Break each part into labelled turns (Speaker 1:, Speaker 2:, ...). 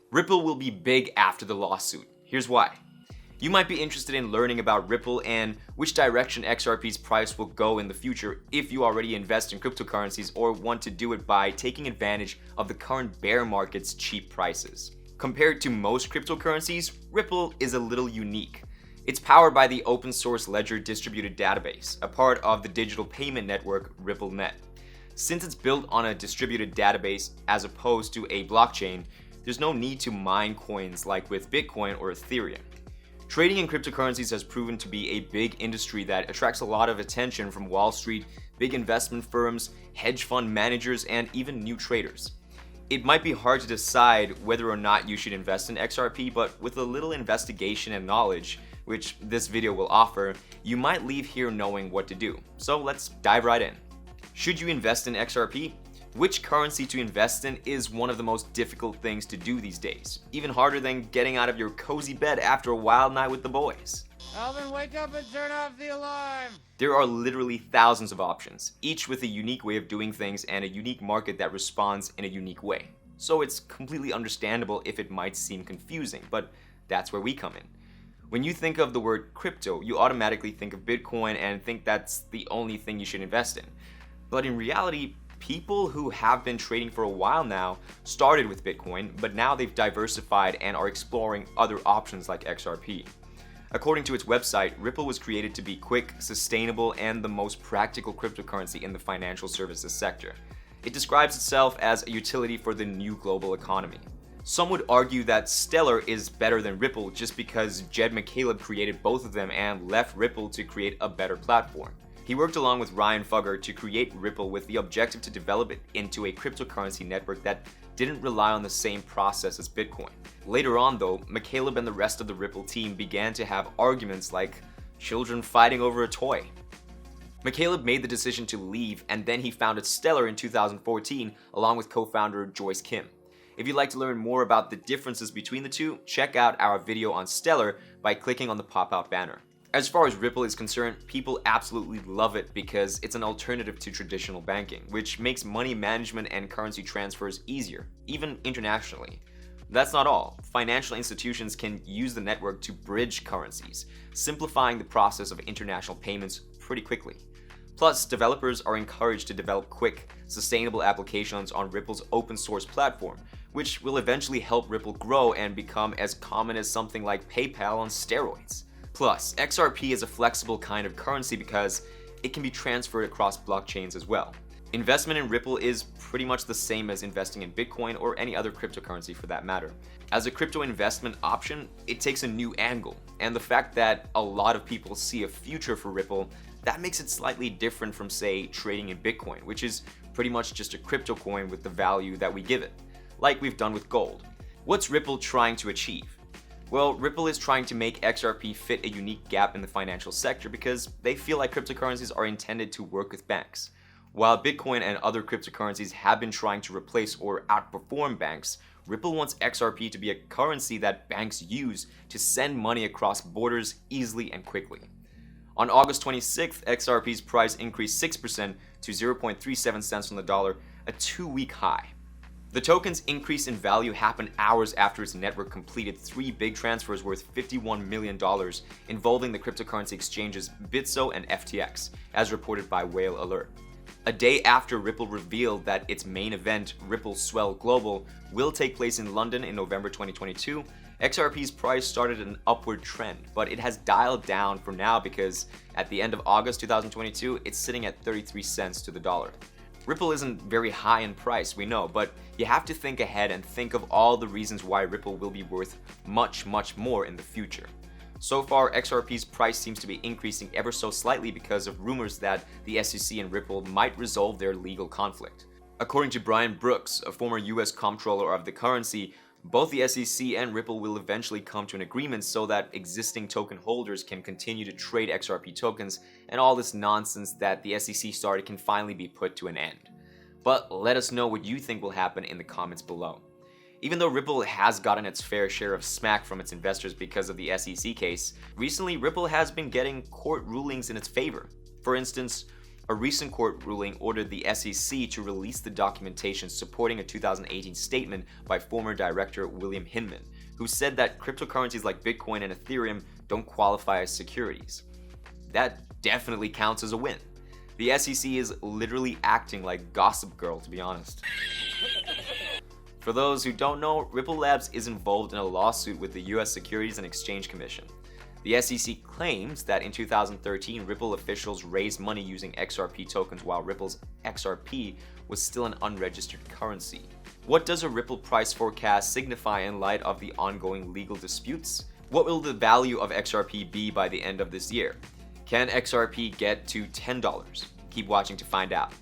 Speaker 1: Ripple will be big after the lawsuit. Here's why. You might be interested in learning about Ripple and which direction XRP's price will go in the future if you already invest in cryptocurrencies or want to do it by taking advantage of the current bear market's cheap prices. Compared to most cryptocurrencies, Ripple is a little unique. It's powered by the open source Ledger distributed database, a part of the digital payment network RippleNet. Since it's built on a distributed database as opposed to a blockchain, there's no need to mine coins like with Bitcoin or Ethereum. Trading in cryptocurrencies has proven to be a big industry that attracts a lot of attention from Wall Street, big investment firms, hedge fund managers, and even new traders. It might be hard to decide whether or not you should invest in XRP, but with a little investigation and knowledge, which this video will offer, you might leave here knowing what to do. So let's dive right in. Should you invest in XRP? Which currency to invest in is one of the most difficult things to do these days, even harder than getting out of your cozy bed after a wild night with the boys.
Speaker 2: Alvin, wake up and turn off the alarm!
Speaker 1: There are literally thousands of options, each with a unique way of doing things and a unique market that responds in a unique way. So it's completely understandable if it might seem confusing, but that's where we come in. When you think of the word crypto, you automatically think of Bitcoin and think that's the only thing you should invest in. But in reality, people who have been trading for a while now started with Bitcoin, but now they've diversified and are exploring other options like XRP. According to its website, Ripple was created to be quick, sustainable, and the most practical cryptocurrency in the financial services sector. It describes itself as a utility for the new global economy. Some would argue that Stellar is better than Ripple just because Jed McCaleb created both of them and left Ripple to create a better platform. He worked along with Ryan Fugger to create Ripple with the objective to develop it into a cryptocurrency network that didn't rely on the same process as Bitcoin. Later on though, McCaleb and the rest of the Ripple team began to have arguments like children fighting over a toy. McCaleb made the decision to leave and then he founded Stellar in 2014 along with co-founder Joyce Kim. If you'd like to learn more about the differences between the two, check out our video on Stellar by clicking on the pop-out banner. As far as Ripple is concerned, people absolutely love it because it's an alternative to traditional banking, which makes money management and currency transfers easier, even internationally. That's not all. Financial institutions can use the network to bridge currencies, simplifying the process of international payments pretty quickly. Plus, developers are encouraged to develop quick, sustainable applications on Ripple's open source platform, which will eventually help Ripple grow and become as common as something like PayPal on steroids. Plus, XRP is a flexible kind of currency because it can be transferred across blockchains as well. Investment in Ripple is pretty much the same as investing in Bitcoin or any other cryptocurrency for that matter. As a crypto investment option, it takes a new angle, and the fact that a lot of people see a future for Ripple, that makes it slightly different from, say, trading in Bitcoin, which is pretty much just a crypto coin with the value that we give it, like we've done with gold. What's Ripple trying to achieve? Well, Ripple is trying to make XRP fit a unique gap in the financial sector because they feel like cryptocurrencies are intended to work with banks. While Bitcoin and other cryptocurrencies have been trying to replace or outperform banks, Ripple wants XRP to be a currency that banks use to send money across borders easily and quickly. On August 26th, XRP's price increased 6% to 0.37 cents on the dollar, a 2-week high. The token's increase in value happened hours after its network completed 3 big transfers worth $51 million involving the cryptocurrency exchanges Bitso and FTX, as reported by Whale Alert. A day after Ripple revealed that its main event, Ripple Swell Global, will take place in London in November 2022, XRP's price started an upward trend, but it has dialed down for now because at the end of August 2022, it's sitting at 33 cents to the dollar. Ripple isn't very high in price, we know, but you have to think ahead and think of all the reasons why Ripple will be worth much more in the future. So far, XRP's price seems to be increasing ever so slightly because of rumors that the SEC and Ripple might resolve their legal conflict. According to Brian Brooks, a former US comptroller of the currency, both the SEC and Ripple will eventually come to an agreement so that existing token holders can continue to trade XRP tokens and all this nonsense that the SEC started can finally be put to an end. But let us know what you think will happen in the comments below. Even though Ripple has gotten its fair share of smack from its investors because of the SEC case, recently Ripple has been getting court rulings in its favor. For instance, A recent court ruling ordered the SEC to release the documentation supporting a 2018 statement by former director William Hinman, who said that cryptocurrencies like Bitcoin and Ethereum don't qualify as securities. That definitely counts as a win. The SEC is literally acting like Gossip Girl, to be honest. For those who don't know, Ripple Labs is involved in a lawsuit with the US Securities and Exchange Commission. The SEC claims that in 2013, Ripple officials raised money using XRP tokens while Ripple's XRP was still an unregistered currency. What does a Ripple price forecast signify in light of the ongoing legal disputes? What will the value of XRP be by the end of this year? Can XRP get to $10? Keep watching to find out.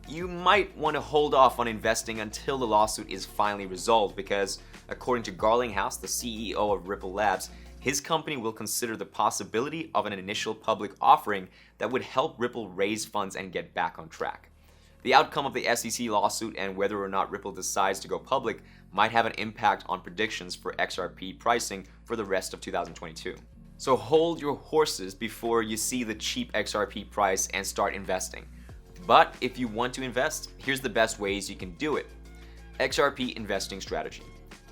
Speaker 1: You might want to hold off on investing until the lawsuit is finally resolved because, according to Garlinghouse, the CEO of Ripple Labs, his company will consider the possibility of an initial public offering that would help Ripple raise funds and get back on track. The outcome of the SEC lawsuit and whether or not Ripple decides to go public might have an impact on predictions for XRP pricing for the rest of 2022. So hold your horses before you see the cheap XRP price and start investing. But if you want to invest, here's the best ways you can do it. XRP investing strategy.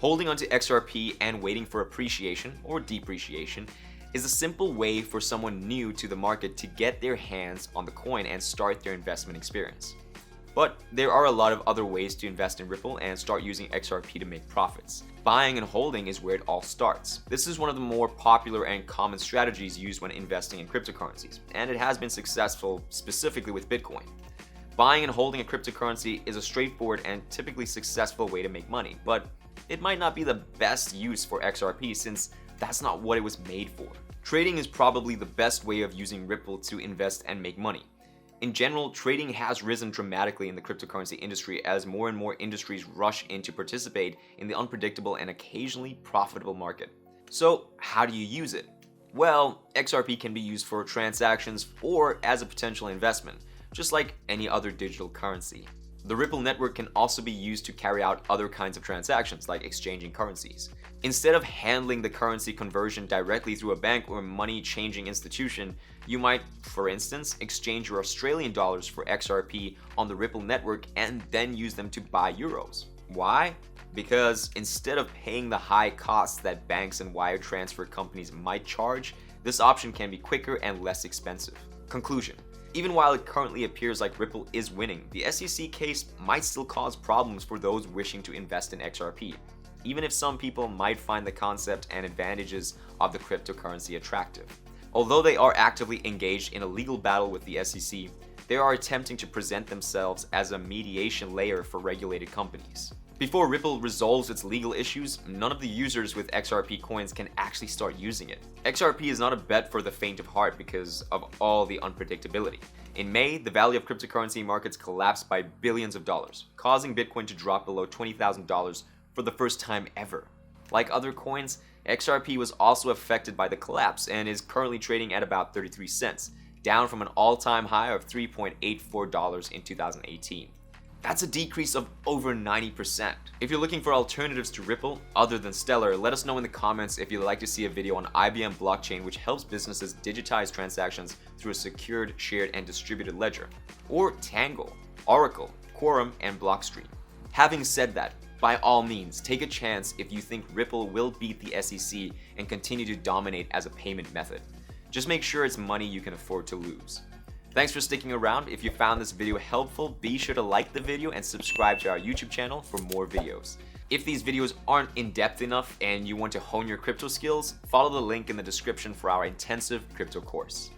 Speaker 1: Holding onto XRP and waiting for appreciation or depreciation is a simple way for someone new to the market to get their hands on the coin and start their investment experience. But there are a lot of other ways to invest in Ripple and start using XRP to make profits. Buying and holding is where it all starts. This is one of the more popular and common strategies used when investing in cryptocurrencies, and it has been successful specifically with Bitcoin. Buying and holding a cryptocurrency is a straightforward and typically successful way to make money, but it might not be the best use for XRP since that's not what it was made for. Trading is probably the best way of using Ripple to invest and make money. In general, trading has risen dramatically in the cryptocurrency industry as more and more industries rush in to participate in the unpredictable and occasionally profitable market. So, how do you use it? Well, XRP can be used for transactions or as a potential investment, just like any other digital currency. The Ripple network can also be used to carry out other kinds of transactions, like exchanging currencies. Instead of handling the currency conversion directly through a bank or money-changing institution, you might, for instance, exchange your Australian dollars for XRP on the Ripple network and then use them to buy euros. Why? Because instead of paying the high costs that banks and wire transfer companies might charge, this option can be quicker and less expensive. Conclusion. Even while it currently appears like Ripple is winning, the SEC case might still cause problems for those wishing to invest in XRP, even if some people might find the concept and advantages of the cryptocurrency attractive. Although they are actively engaged in a legal battle with the SEC, they are attempting to present themselves as a mediation layer for regulated companies. Before Ripple resolves its legal issues, none of the users with XRP coins can actually start using it. XRP is not a bet for the faint of heart because of all the unpredictability. In May, the value of cryptocurrency markets collapsed by billions of dollars, causing Bitcoin to drop below $20,000 for the first time ever. Like other coins, XRP was also affected by the collapse and is currently trading at about 33 cents, down from an all-time high of $3.84 in 2018. That's a decrease of over 90%. If you're looking for alternatives to Ripple other than Stellar, let us know in the comments if you'd like to see a video on IBM blockchain, which helps businesses digitize transactions through a secured, shared, and distributed ledger, or Tango, Oracle, Quorum, and Blockstream. Having said that, by all means, take a chance if you think Ripple will beat the SEC and continue to dominate as a payment method. Just make sure it's money you can afford to lose. Thanks for sticking around. If you found this video helpful, be sure to like the video and subscribe to our YouTube channel for more videos. If these videos aren't in-depth enough and you want to hone your crypto skills, follow the link in the description for our intensive crypto course.